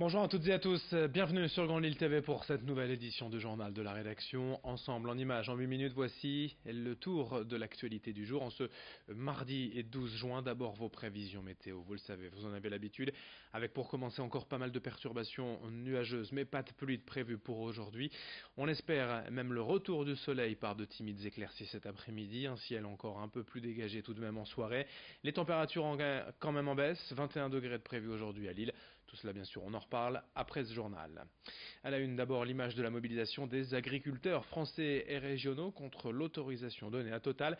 Bonjour à toutes et à tous, bienvenue sur Grand Lille TV pour cette nouvelle édition du journal de la rédaction. Ensemble en images en 8 minutes, voici le tour de l'actualité du jour en ce mardi et 12 juin. D'abord vos prévisions météo, vous le savez, vous en avez l'habitude, avec pour commencer encore pas mal de perturbations nuageuses, mais pas de pluie de prévues pour aujourd'hui. On espère même le retour du soleil par de timides éclaircies cet après-midi, un ciel encore un peu plus dégagé tout de même en soirée. Les températures quand même en baisse, 21 degrés de prévu aujourd'hui à Lille. Tout cela bien sûr on en reparle après ce journal. À la une d'abord l'image de la mobilisation des agriculteurs français et régionaux contre l'autorisation donnée à Total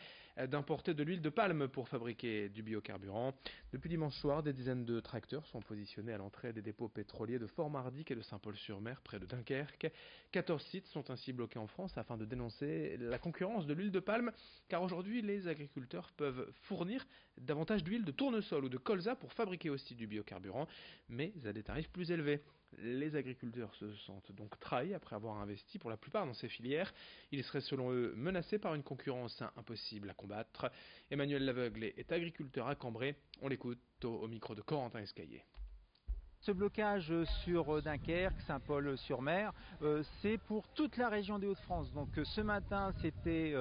d'importer de l'huile de palme pour fabriquer du biocarburant. Depuis dimanche soir, des dizaines de tracteurs sont positionnés à l'entrée des dépôts pétroliers de Fort-Mardic et de Saint-Paul-sur-Mer près de Dunkerque. 14 sites sont ainsi bloqués en France afin de dénoncer la concurrence de l'huile de palme, car aujourd'hui les agriculteurs peuvent fournir davantage d'huile de tournesol ou de colza pour fabriquer aussi du biocarburant, mais à des tarifs plus élevés. Les agriculteurs se sentent donc trahis après avoir investi pour la plupart dans ces filières. Ils seraient selon eux menacés par une concurrence impossible à combattre. Emmanuel Laveugle est agriculteur à Cambrai. On l'écoute au micro de Corentin Escaillé. Ce blocage sur Dunkerque, Saint-Paul-sur-Mer, c'est pour toute la région des Hauts-de-France. Donc ce matin, c'était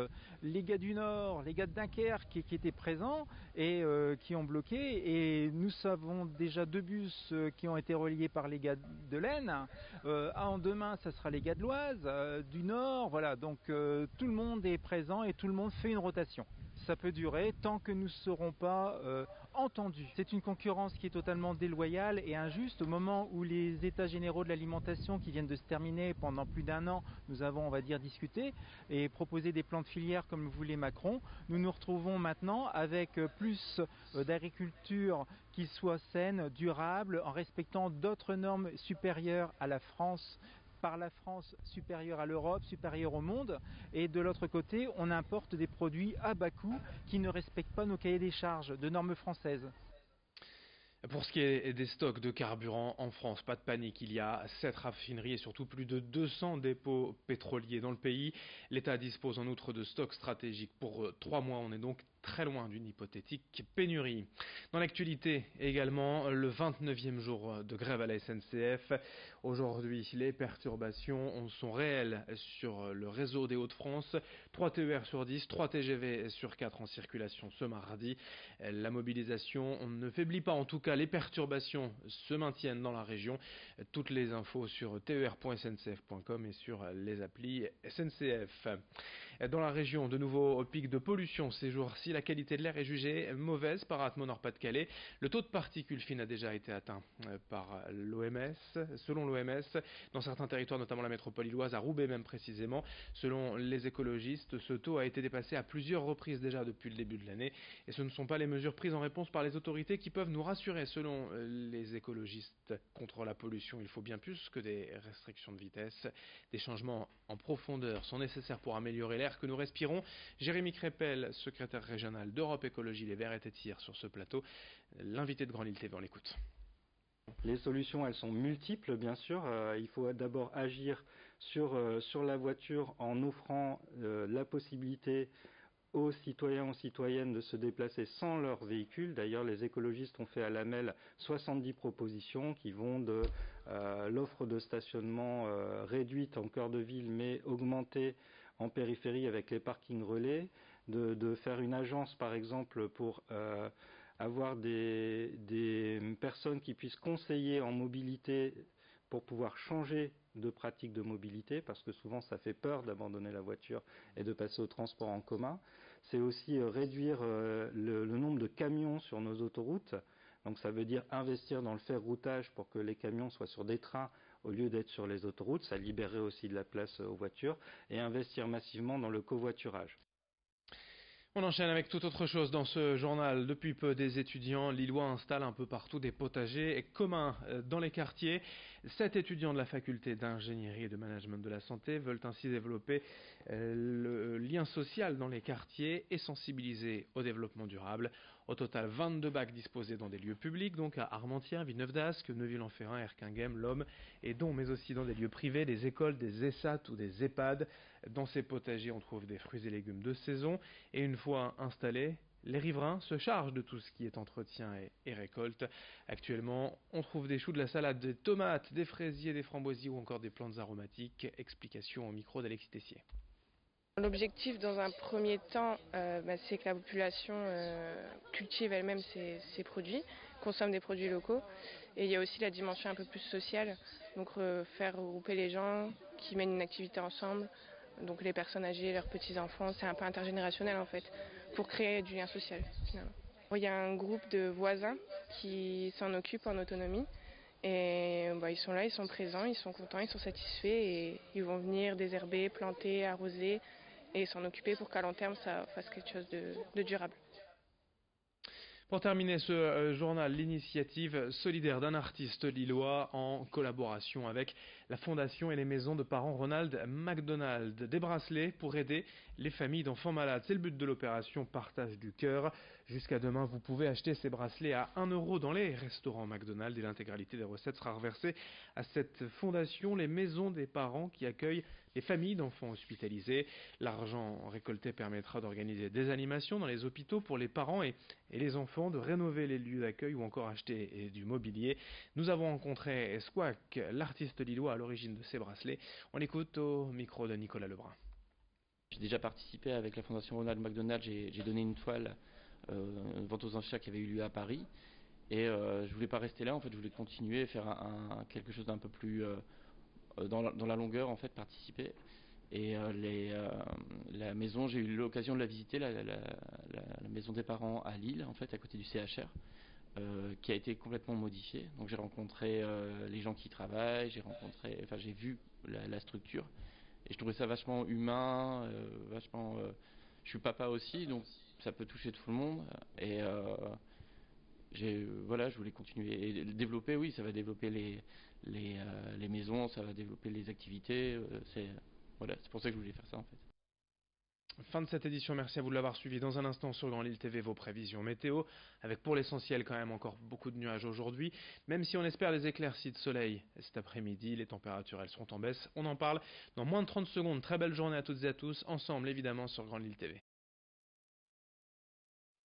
les gars du Nord, les gars de Dunkerque qui étaient présents et qui ont bloqué. Et nous avons déjà 2 bus qui ont été reliés par les gars de l'Aisne. Demain, ça sera les gars de l'Oise, du Nord. Voilà, donc tout le monde est présent et tout le monde fait une rotation. Ça peut durer tant que nous ne serons pas entendus. C'est une concurrence qui est totalement déloyale et injuste. Au moment où les états généraux de l'alimentation qui viennent de se terminer pendant plus d'1 an, nous avons, on va dire, discuté et proposé des plans de filière comme le voulait Macron. Nous nous retrouvons maintenant avec plus d'agriculture qui soit saine, durable, en respectant d'autres normes supérieures à la France, par la France, supérieure à l'Europe, supérieure au monde, et de l'autre côté, on importe des produits à bas coût qui ne respectent pas nos cahiers des charges de normes françaises. Pour ce qui est des stocks de carburant en France, pas de panique, il y a 7 raffineries et surtout plus de 200 dépôts pétroliers dans le pays. L'État dispose en outre de stocks stratégiques pour 3 mois, on est donc très loin d'une hypothétique pénurie. Dans l'actualité également, le 29e jour de grève à la SNCF. Aujourd'hui, les perturbations sont réelles sur le réseau des Hauts-de-France. 3 TER sur 10, 3 TGV sur 4 en circulation ce mardi. La mobilisation ne faiblit pas, en tout cas les perturbations se maintiennent dans la région. Toutes les infos sur ter.sncf.com et sur les applis SNCF. Dans la région, de nouveau au pic de pollution ces jours-ci, la qualité de l'air est jugée mauvaise par Atmo Nord-Pas-de-Calais. Le taux de particules fines a déjà été atteint par l'OMS. Selon l'OMS, dans certains territoires, notamment la métropole lilloise, à Roubaix même précisément, selon les écologistes, ce taux a été dépassé à plusieurs reprises déjà depuis le début de l'année. Et ce ne sont pas les mesures prises en réponse par les autorités qui peuvent nous rassurer. Selon les écologistes contre la pollution, il faut bien plus que des restrictions de vitesse. Des changements en profondeur sont nécessaires pour améliorer l'air que nous respirons. Jérémy Crépel, secrétaire régional d'Europe Écologie Les Verts, était hier sur ce plateau. L'invité de Grand Lille TV, on l'écoute. Les solutions, elles sont multiples, bien sûr. Il faut d'abord agir sur la voiture en offrant la possibilité aux citoyens, aux citoyennes de se déplacer sans leur véhicule. D'ailleurs, les écologistes ont fait à l'AMEL 70 propositions qui vont de l'offre de stationnement réduite en cœur de ville mais augmentée en périphérie avec les parkings relais, de faire une agence par exemple pour avoir des personnes qui puissent conseiller en mobilité pour pouvoir changer de pratique de mobilité, parce que souvent ça fait peur d'abandonner la voiture et de passer au transport en commun. C'est aussi réduire le nombre de camions sur nos autoroutes. Donc ça veut dire investir dans le ferroutage pour que les camions soient sur des trains au lieu d'être sur les autoroutes. Ça libérerait aussi de la place aux voitures. Et investir massivement dans le covoiturage. On enchaîne avec toute autre chose dans ce journal. Depuis peu, des étudiants lillois installent un peu partout des potagers communs dans les quartiers. 7 étudiants de la faculté d'ingénierie et de management de la santé veulent ainsi développer le lien social dans les quartiers et sensibiliser au développement durable. Au total, 22 bacs disposés dans des lieux publics, donc à Armentières, Villeneuve-d'Ascq, Neuville-en-Ferrain, Erquinghem, Lomme et Dont, mais aussi dans des lieux privés, des écoles, des ESAT ou des EHPAD. Dans ces potagers, on trouve des fruits et légumes de saison et une fois installés, Les riverains se chargent de tout ce qui est entretien et récolte. Actuellement, on trouve des choux, de la salade, des tomates, des fraisiers, des framboisiers ou encore des plantes aromatiques. Explication au micro d'Alexis Tessier. L'objectif dans un premier temps, c'est que la population cultive elle-même ses produits, consomme des produits locaux. Et il y a aussi la dimension un peu plus sociale, donc faire regrouper les gens qui mènent une activité ensemble, donc les personnes âgées, leurs petits-enfants, c'est un peu intergénérationnel en fait, pour créer du lien social finalement. Il y a un groupe de voisins qui s'en occupent en autonomie. Et ils sont là, ils sont présents, ils sont contents, ils sont satisfaits et ils vont venir désherber, planter, arroser et s'en occuper pour qu'à long terme ça fasse quelque chose de durable. Pour terminer ce journal, l'initiative solidaire d'un artiste lillois en collaboration avec la fondation et les maisons de parents Ronald McDonald. Des bracelets pour aider les familles d'enfants malades. C'est le but de l'opération Partage du cœur. Jusqu'à demain, vous pouvez acheter ces bracelets à 1 € dans les restaurants McDonald's et l'intégralité des recettes sera reversée à cette fondation, les maisons des parents qui accueillent les familles d'enfants hospitalisés. L'argent récolté permettra d'organiser des animations dans les hôpitaux pour les parents et les enfants, de rénover les lieux d'accueil ou encore acheter du mobilier. Nous avons rencontré Squack, l'artiste lillois à l'origine de ces bracelets. On l'écoute au micro de Nicolas Lebrun. J'ai déjà participé avec la fondation Ronald McDonald, j'ai donné une toile, une vente aux enchères qui avait eu lieu à Paris. Et je voulais pas rester là, en fait, je voulais continuer, faire quelque chose d'un peu plus dans la longueur, en fait, participer. Et la maison, j'ai eu l'occasion de la visiter, la maison des parents à Lille, en fait, à côté du CHR, qui a été complètement modifiée. Donc j'ai rencontré les gens qui y travaillent, j'ai vu la structure. Et je trouvais ça vachement humain, je suis papa aussi, donc ça peut toucher tout le monde. Et je voulais continuer. Et développer, oui, ça va développer les maisons, ça va développer les activités. C'est pour ça que je voulais faire ça en fait. Fin de cette édition, merci à vous de l'avoir suivi. Dans un instant sur Grand Lille TV, vos prévisions météo, avec pour l'essentiel quand même encore beaucoup de nuages aujourd'hui, même si on espère les éclaircies de soleil cet après-midi, les températures elles seront en baisse. On en parle dans moins de 30 secondes. Très belle journée à toutes et à tous, ensemble évidemment sur Grand Lille TV.